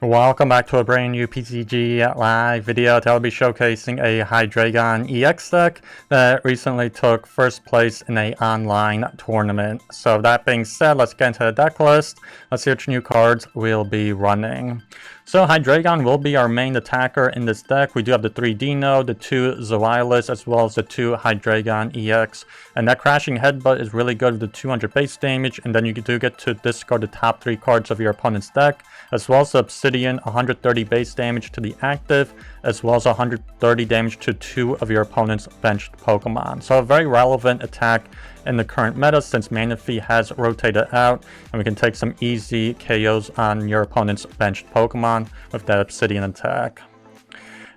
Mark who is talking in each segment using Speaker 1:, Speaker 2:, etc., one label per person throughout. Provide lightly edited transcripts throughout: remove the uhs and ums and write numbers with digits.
Speaker 1: Welcome back to a brand new PTCG live video that will be showcasing a Hydreigon EX deck that recently took first place in a online tournament. So that being said, let's get into the deck list. Let's see which new cards we'll be running. So Hydreigon will be our main attacker in this deck. We do have the 3 Deino, the 2 Zweilous, as well as the 2 Hydreigon EX. And that Crashing Headbutt is really good with the 200 base damage, and then you do get to discard the top 3 cards of your opponent's deck, as well as Obsidian, 130 base damage to the active, as well as 130 damage to 2 of your opponent's benched Pokemon. So a very relevant attack in the current meta since Manaphy has rotated out, and we can take some easy KOs on your opponent's benched Pokemon with that Obsidian attack.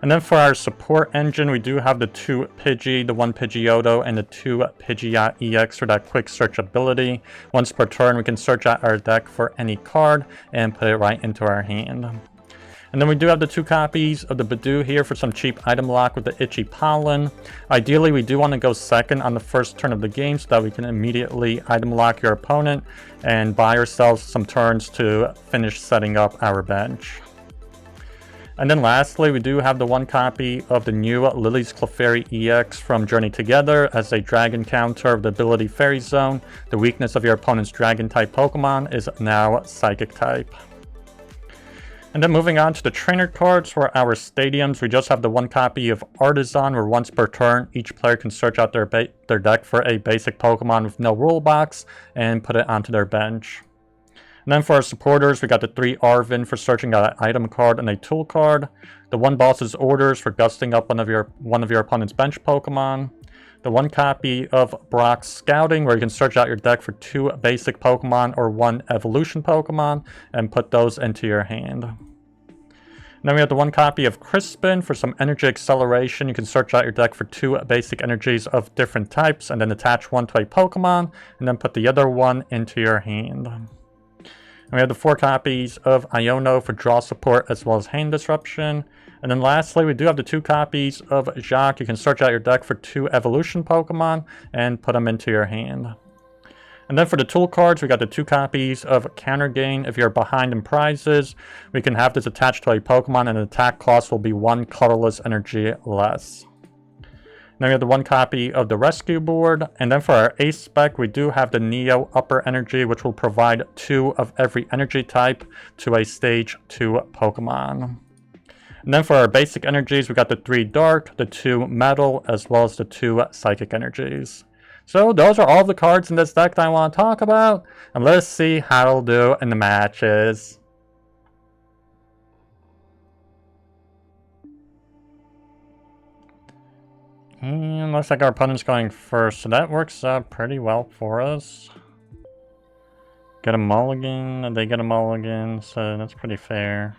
Speaker 1: And then for our support engine, we do have the 2 Pidgey, the 1 Pidgeotto, and the 2 Pidgeot EX for that quick search ability. Once per turn, we can search out our deck for any card and put it right into our hand. And then we do have the 2 copies of the Budew here for some cheap item lock with the Itchy Pollen. Ideally, we do want to go second on the first turn of the game so that we can immediately item lock your opponent and buy ourselves some turns to finish setting up our bench. And then lastly, we do have the 1 copy of the new Lillie's Clefairy EX from Journey Together as a dragon counter of the ability Fairy Zone. The weakness of your opponent's dragon type Pokemon is now Psychic type. And then moving on to the trainer cards for our stadiums, we just have the 1 copy of Artazon, where once per turn, each player can search out their deck for a basic Pokemon with no rule box and put it onto their bench. And then for our supporters, we got the 3 Arven for searching out an item card and a tool card, the 1 Boss's Orders for gusting up one of your opponent's bench Pokemon, the 1 copy of Brock's Scouting, where you can search out your deck for 2 basic Pokemon or 1 evolution Pokemon and put those into your hand. And then we have the 1 copy of Crispin for some energy acceleration. You can search out your deck for 2 basic energies of different types and then attach 1 to a Pokemon and then put the other 1 into your hand. And we have the 4 copies of Iono for draw support as well as hand disruption. And then lastly, we do have the 2 copies of Jacq. You can search out your deck for 2 evolution Pokemon and put them into your hand. And then for the tool cards, we got the 2 copies of Counter Gain. If you're behind in prizes, we can have this attached to a Pokemon and the attack cost will be 1 colorless energy less. Then we have the 1 copy of the Rescue Board. And then for our Ace spec, we do have the Neo Upper Energy, which will provide 2 of every energy type to a Stage 2 Pokemon. And then for our basic energies, we got the 3 Dark, the 2 Metal, as well as the 2 Psychic energies. So those are all the cards in this deck that I want to talk about. And let's see how it'll do in the matches. And looks like our opponent's going first, so that works out pretty well for us. Get a mulligan, and they get a mulligan, so that's pretty fair.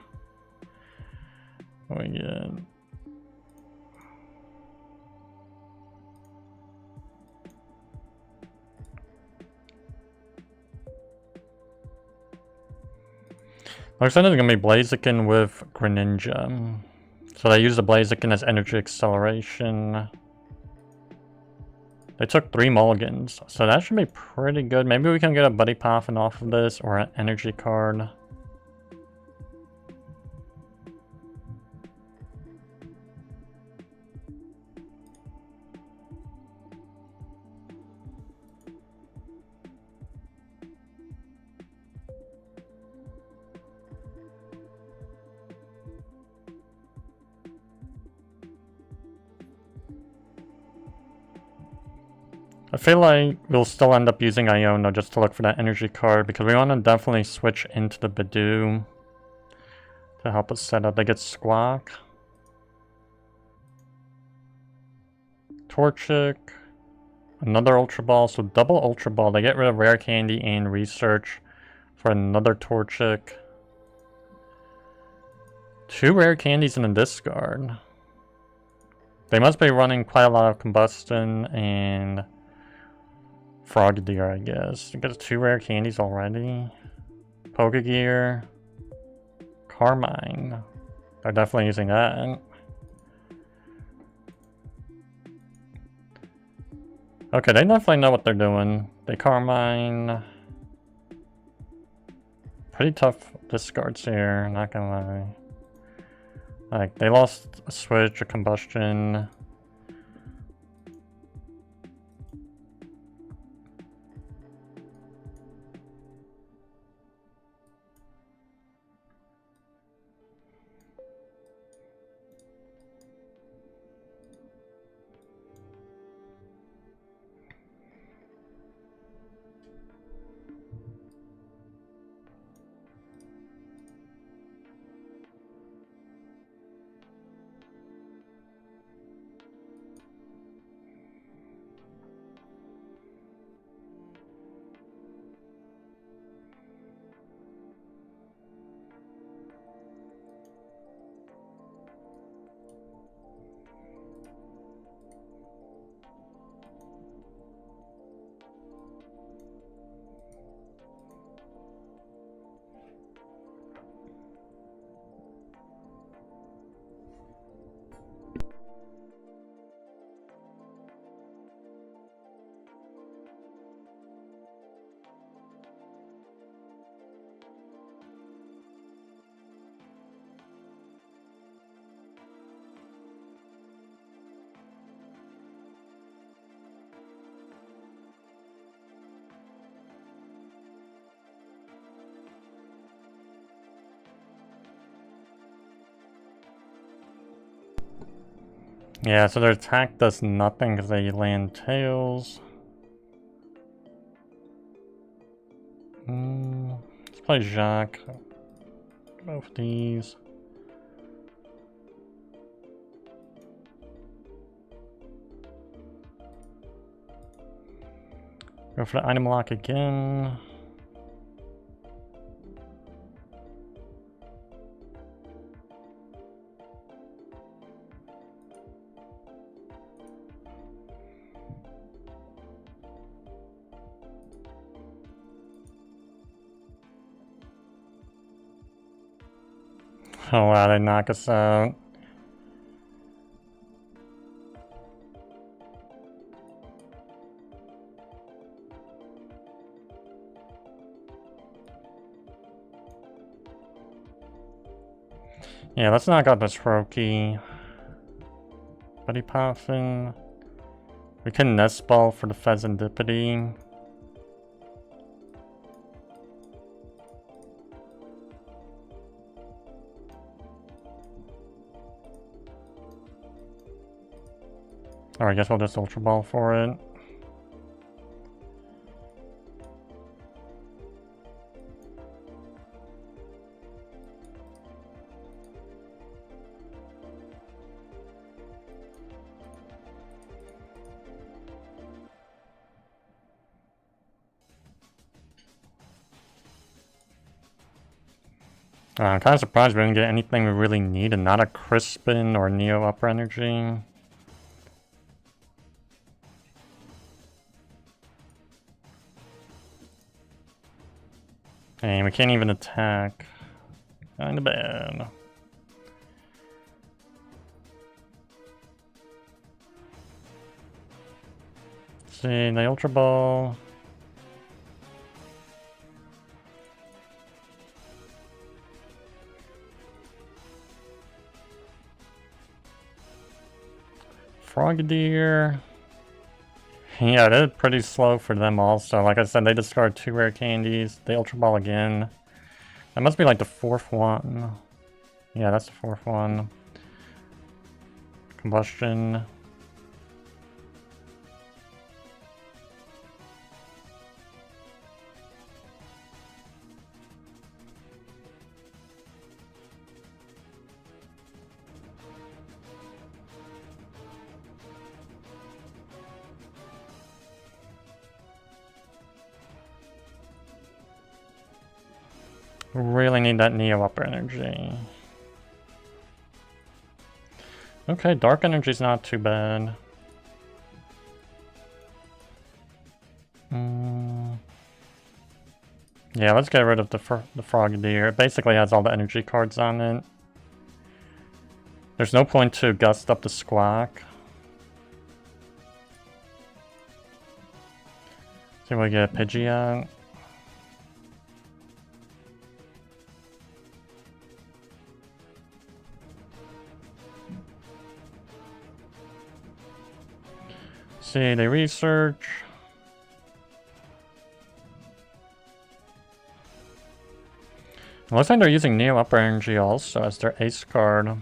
Speaker 1: What we get? Looks like it's going to be Blaziken with Greninja. So they use the Blaziken as energy acceleration. They took 3 mulligans, so that should be pretty good. Maybe we can get a Buddy Poffin off of this or an energy card. I feel like we'll still end up using Iono just to look for that energy card because we want to definitely switch into the Budew to help us set up. They get Squawk, Torchic, another Ultra Ball, so double Ultra Ball. They get rid of Rare Candy and Research for another Torchic. 2 Rare Candies in the discard. They must be running quite a lot of Combustion and Frogadier, I guess. You got 2 Rare Candies already. Pokegear. Carmine. They're definitely using that. Okay, they definitely know what they're doing. They Carmine. Pretty tough discards here, not gonna lie. Like, they lost a switch, a combustion. Yeah, so their attack does nothing because they land tails. Let's play Jacq. Both these. Go for the item lock again. Oh wow, they knock us out. Yeah, let's knock out this Roki. Buddy Poffin. We can Nest Ball for the Fezandipiti. Or I guess we'll just Ultra Ball for it. I'm kind of surprised we didn't get anything we really need and not a Crispin or Neo Upper Energy. And we can't even attack. Kinda bad. Let's see, the Ultra Ball. Frogadier. Yeah, they're pretty slow for them also. Like I said, they discard 2 rare candies. They Ultra Ball again. That must be like the 4th one. Yeah, that's the 4th one. Combustion. Really need that Neo Upper Energy. Okay, Dark Energy's not too bad. Yeah, let's get rid of the Frogadier. It basically has all the energy cards on it. There's no point to Gust up the Squawk. See what we get, Pidgeot. See, they research. It looks like they're using Neo Upper Energy also as their ace card.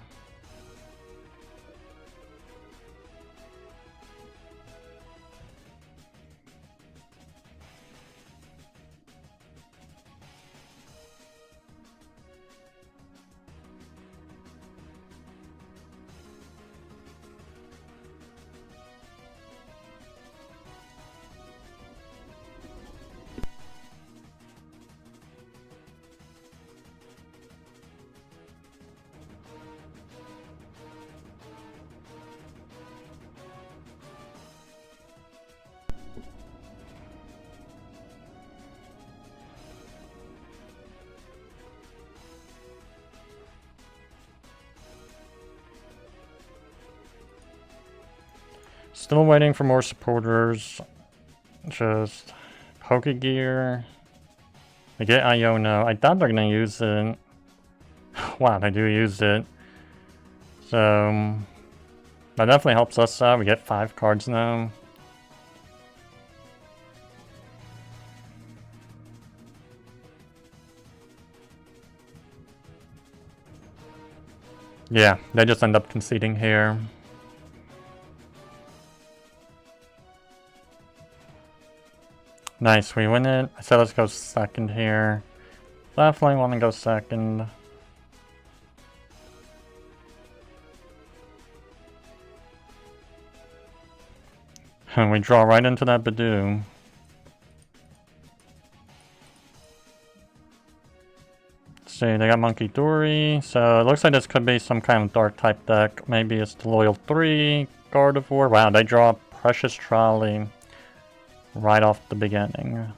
Speaker 1: Still waiting for more supporters. Just Pokegear. They get Iono. I thought they're gonna use it. Wow, they do use it. So that definitely helps us out. We get 5 cards now. Yeah, they just end up conceding here. Nice, we win it. I said let's go second here. Definitely want to go second. And we draw right into that Budew. Let's see, they got Munkidori. So it looks like this could be some kind of dark type deck. Maybe it's the Loyal 3, Gardevoir. Wow, they draw Precious Trolley right off the beginning.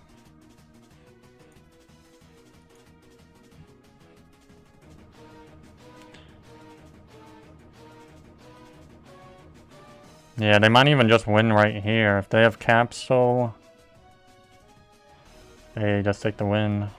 Speaker 1: Yeah, they might even just win right here. If they have Capsule, they just take the win.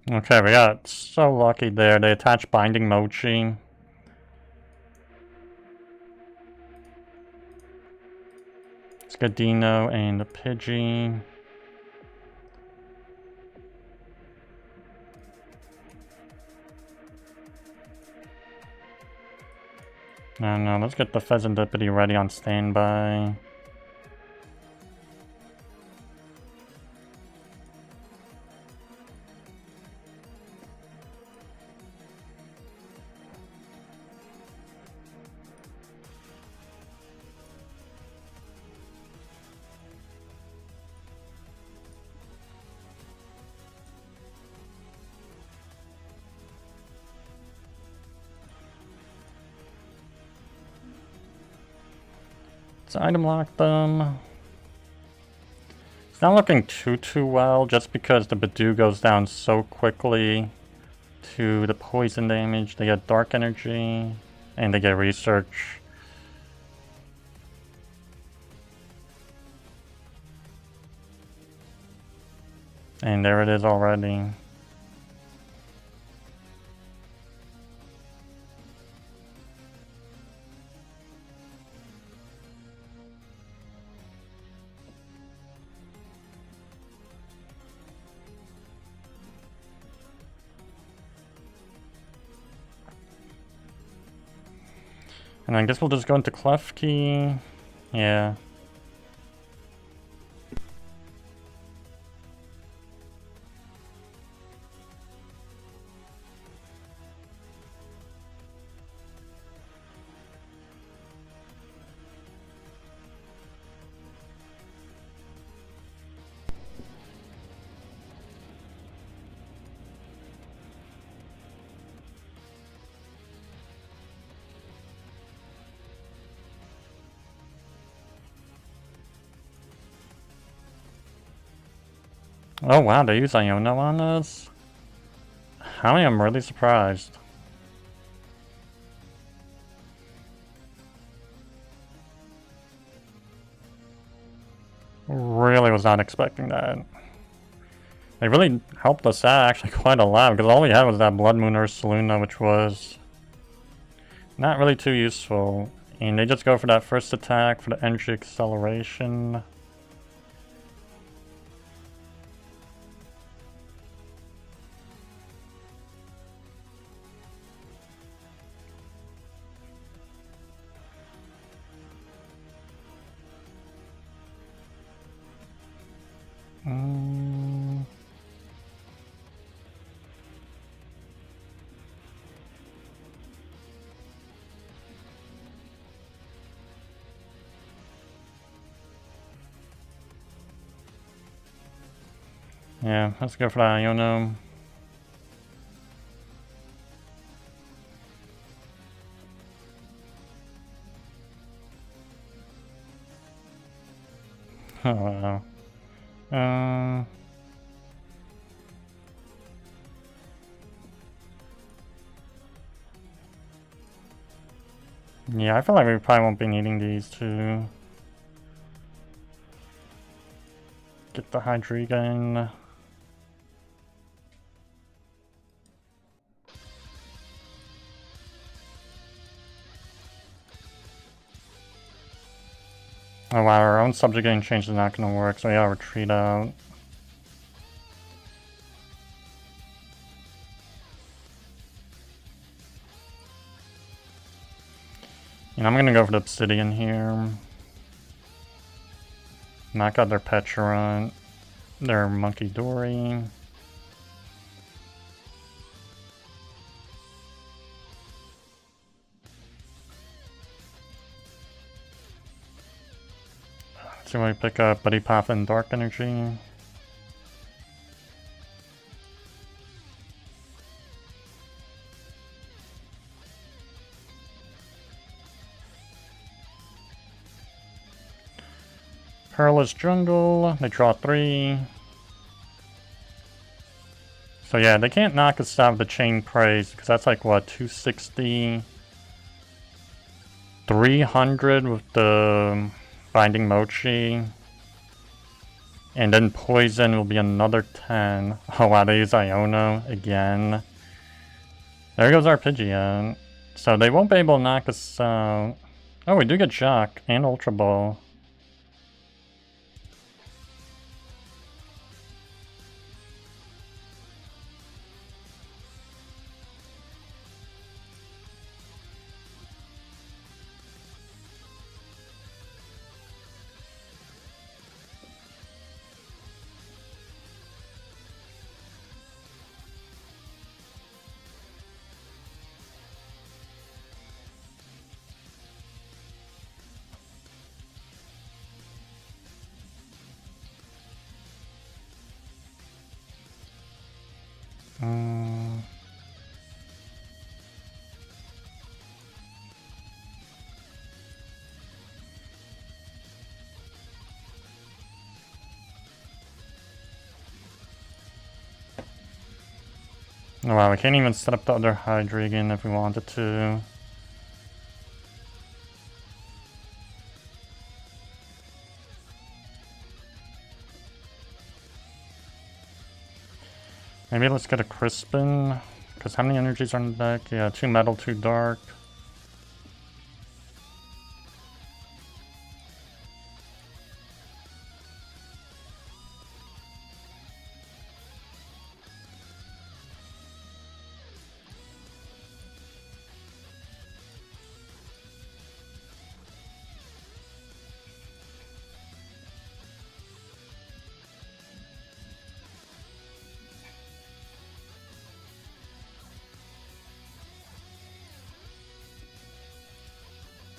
Speaker 1: Okay, we got so lucky there. They attached Binding Mochi. Let's get Deino and a Pidgey. No, let's get the Fezandipiti ready on standby. Let's item lock them. It's not looking too well, just because the Budew goes down so quickly to the poison damage. They get Dark Energy, and they get Research. And there it is already. And I guess we'll just go into Klefki. Yeah. Oh wow, they use Iono on this? I am really surprised. Really was not expecting that. They really helped us out actually quite a lot, because all we had was that Bloodmoon Ursaluna, which was not really too useful. And they just go for that first attack for the energy acceleration. Yeah, let's go for that Iono. Oh wow. Yeah, I feel like we probably won't be needing these to get the Hydreigon. Oh wow, our own subjugating change is not going to work, so yeah, retreat out. And I'm going to go for the Obsidian here. Knock out their Pecharunt, their Munkidori. So we pick up Buddy Poffin Dark Energy. Perilous Jungle, they draw 3. So yeah, they can't knock us out of the Chain Praise, because that's like what, 260? 300 with the Binding Mochi. And then Poison will be another 10. Oh wow, they use Iono again. There goes our Pidgeot. So they won't be able to knock us out. Oh, we do get Jacq and Ultra Ball. Oh wow, we can't even set up the other Hydreigon if we wanted to. Maybe let's get a Crispin, because how many energies are in the deck? Yeah, 2 metal, 2 dark.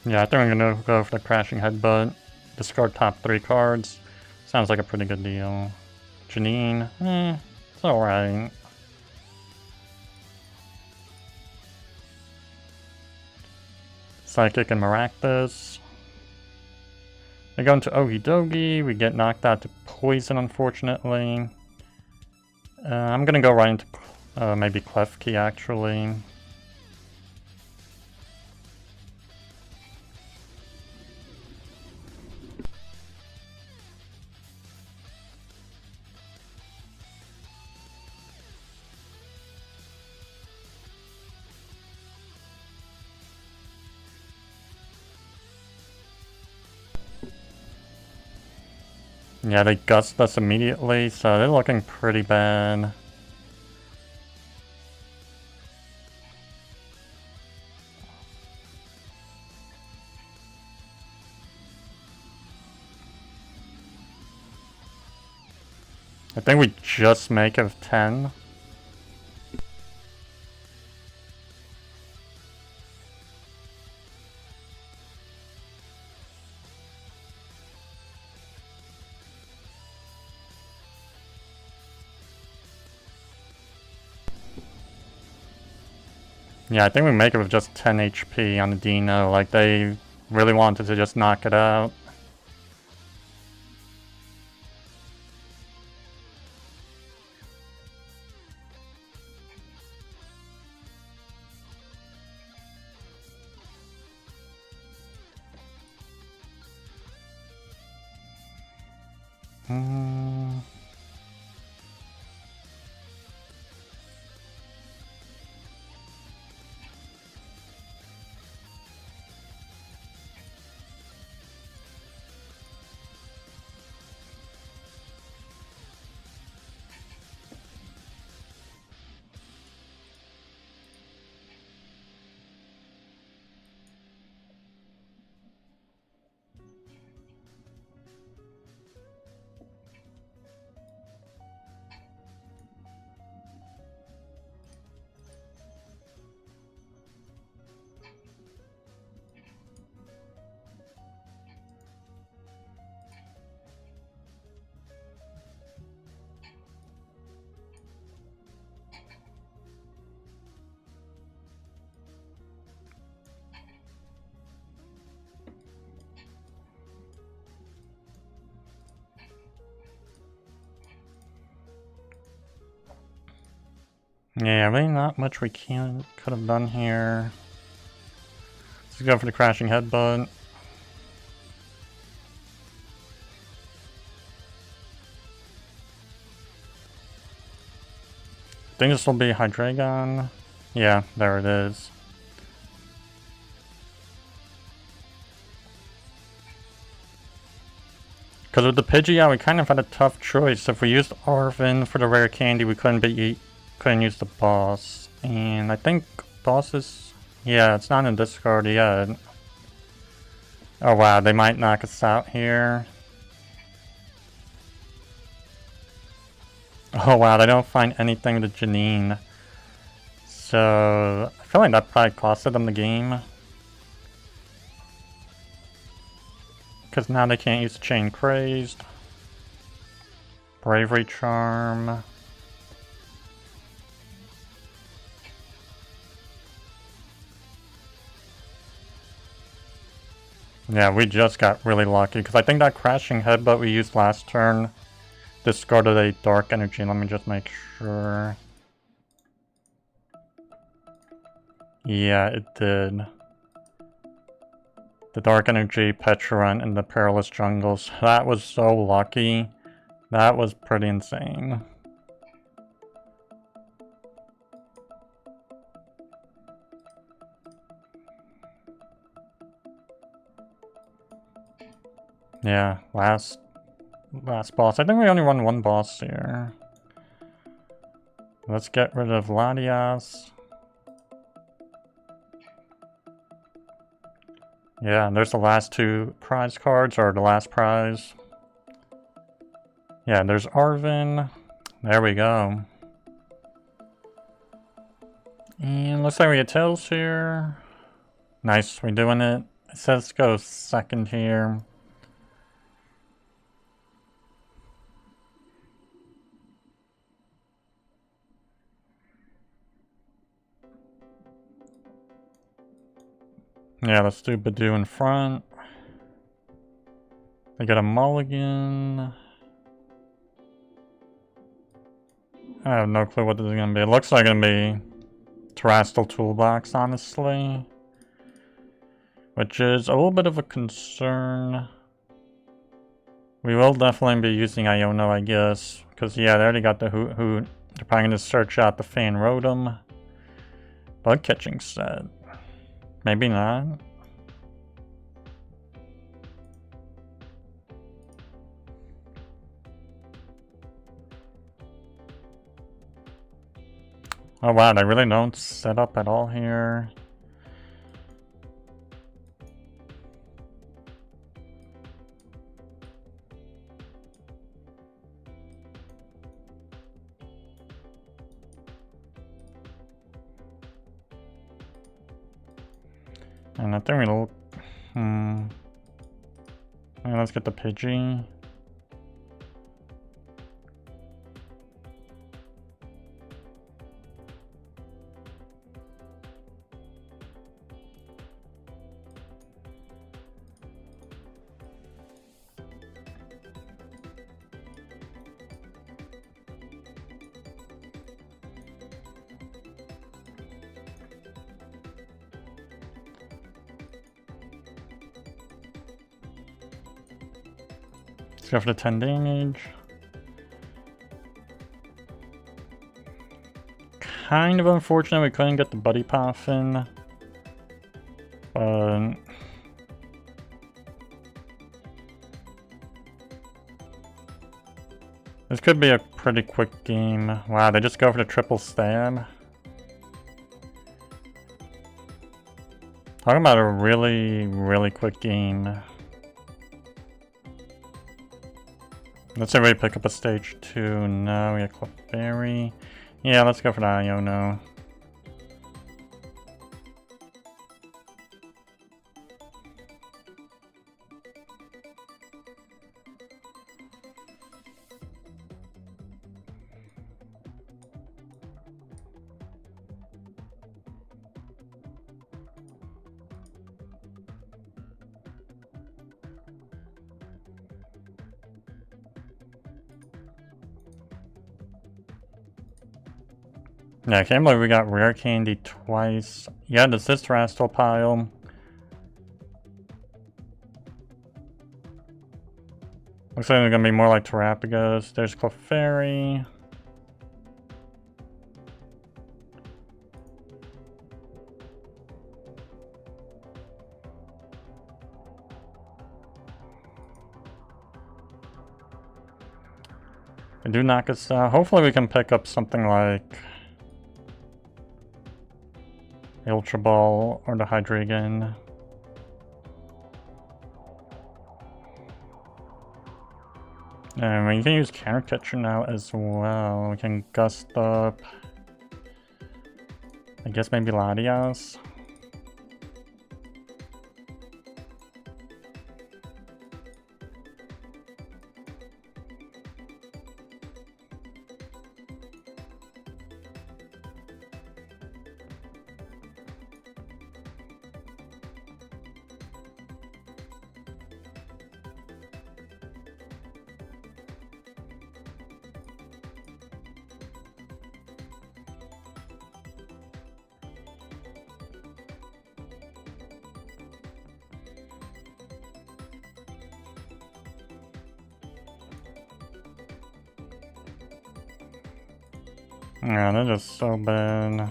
Speaker 1: Yeah, I think I'm gonna go for the Crashing Headbutt. Discard top 3 cards. Sounds like a pretty good deal. Janine, it's alright. Psychic and Maractus. They go into Okie Dokie. We get knocked out to Poison, unfortunately. I'm gonna go right into maybe Klefki actually. Yeah, they gust us immediately, so they're looking pretty bad. I think we just make it with 10. Yeah, I think we make it with just 10 HP on the Deino. Like, they really wanted to just knock it out. Yeah, really not much we could have done here. Let's go for the crashing headbutt. I think this will be Hydreigon. Yeah, there it is. Because with the Pidgeot, we kind of had a tough choice. If we used Arven for the rare candy, we couldn't use the boss. And I think boss is... yeah, it's not in discard yet. Oh wow, they might knock us out here. Oh wow, they don't find anything with Janine. So, I feel like that probably costed them the game. Because now they can't use Chain Crazed. Bravery Charm. Yeah, we just got really lucky, because I think that crashing headbutt we used last turn discarded a dark energy. Let me just make sure. Yeah, it did. The dark energy, Pecharunt, and the perilous jungles. That was so lucky. That was pretty insane. Yeah, last boss. I think we only won one boss here. Let's get rid of Latias. Yeah, and there's the last two prize cards, or the last prize. Yeah, there's Arven. There we go. And looks like we get Tails here. Nice, we're doing it. It says go second here. Yeah, let's do Budew in front. They got a mulligan. I have no clue what this is gonna be. It looks like it's gonna be Terrestrial Toolbox, honestly. Which is a little bit of a concern. We will definitely be using Iono, I guess. Because, yeah, they already got the Hoot Hoot. They're probably going to search out the Fan Rotom. Bug catching set. Maybe not. Oh wow, they really don't set up at all here. And I think we'll... let's get the Pidgey. Let's go for the 10 damage. Kind of unfortunate we couldn't get the Buddy Poffin. But... this could be a pretty quick game. Wow, they just go for the triple stab. Talking about a really, really quick game. Let's everybody pick up a stage 2. No, we got Clefairy. Yeah, let's go for the Iono. Yeah, I can't believe we got Rare Candy twice. Yeah, this is Terrestrial PAL. Looks like they're gonna be more like Terrapagos. There's Clefairy. They do knock us out. Hopefully we can pick up something like the Ultra Ball or the Hydreigon. And we can use Counter Catcher now as well. We can Gust up. I guess maybe Latias. Yeah, they're just so bad.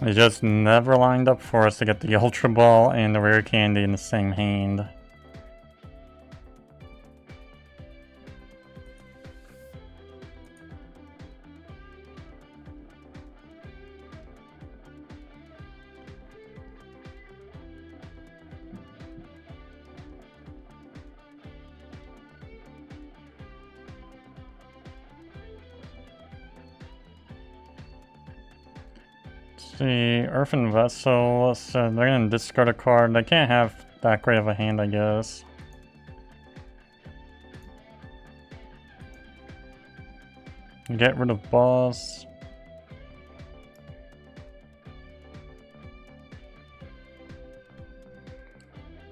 Speaker 1: It just never lined up for us to get the Ultra Ball and the Rare Candy in the same hand. See, Earthen Vessel, so they're gonna discard a card. They can't have that great of a hand, I guess. Get rid of boss.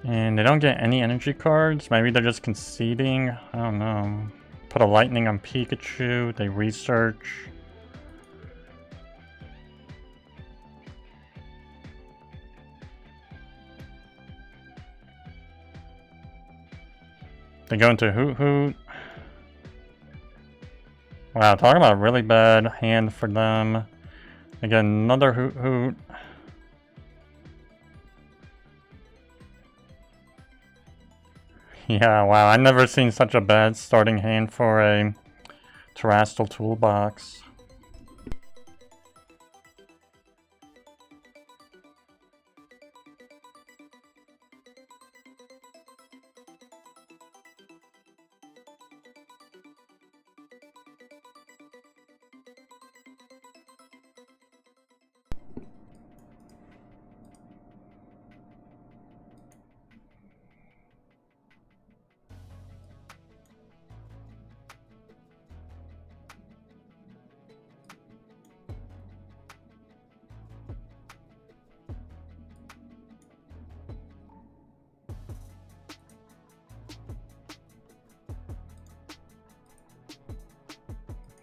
Speaker 1: And they don't get any energy cards. Maybe they're just conceding. I don't know. Put a lightning on Pikachu. They research. They go into Hoot Hoot. Wow, talking about a really bad hand for them. They get another Hoot Hoot. Yeah, wow, I've never seen such a bad starting hand for a Terrestrial Toolbox.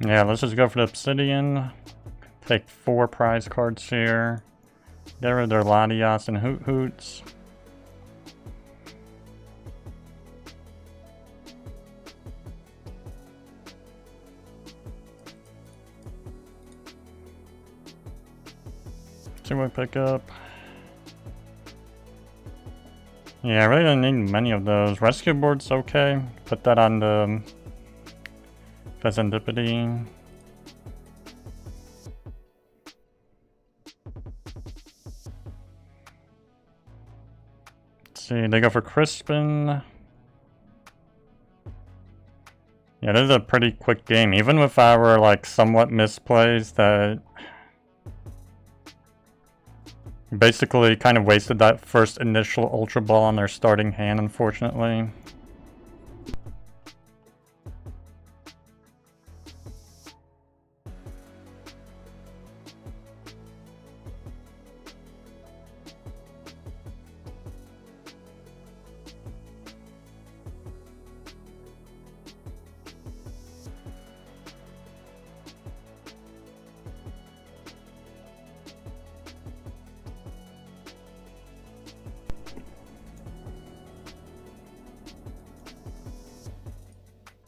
Speaker 1: Yeah, let's just go for the Obsidian. Take 4 prize cards here. Get rid of their Latias and Hoot Hoots. See what we pick up. Yeah, I really don't need many of those. Rescue Board's okay. Put that on the Fezandipiti. Let's see, they go for Crispin. Yeah, this is a pretty quick game. Even with our like somewhat misplays that basically kind of wasted that first initial Ultra Ball on their starting hand, unfortunately.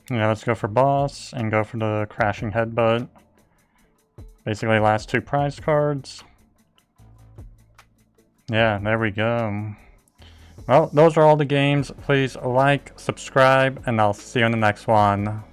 Speaker 1: Yeah, let's go for boss and go for the crashing headbutt. Basically last 2 prize cards. Yeah, there we go. Well, those are all the games. Please like, subscribe, and I'll see you in the next one.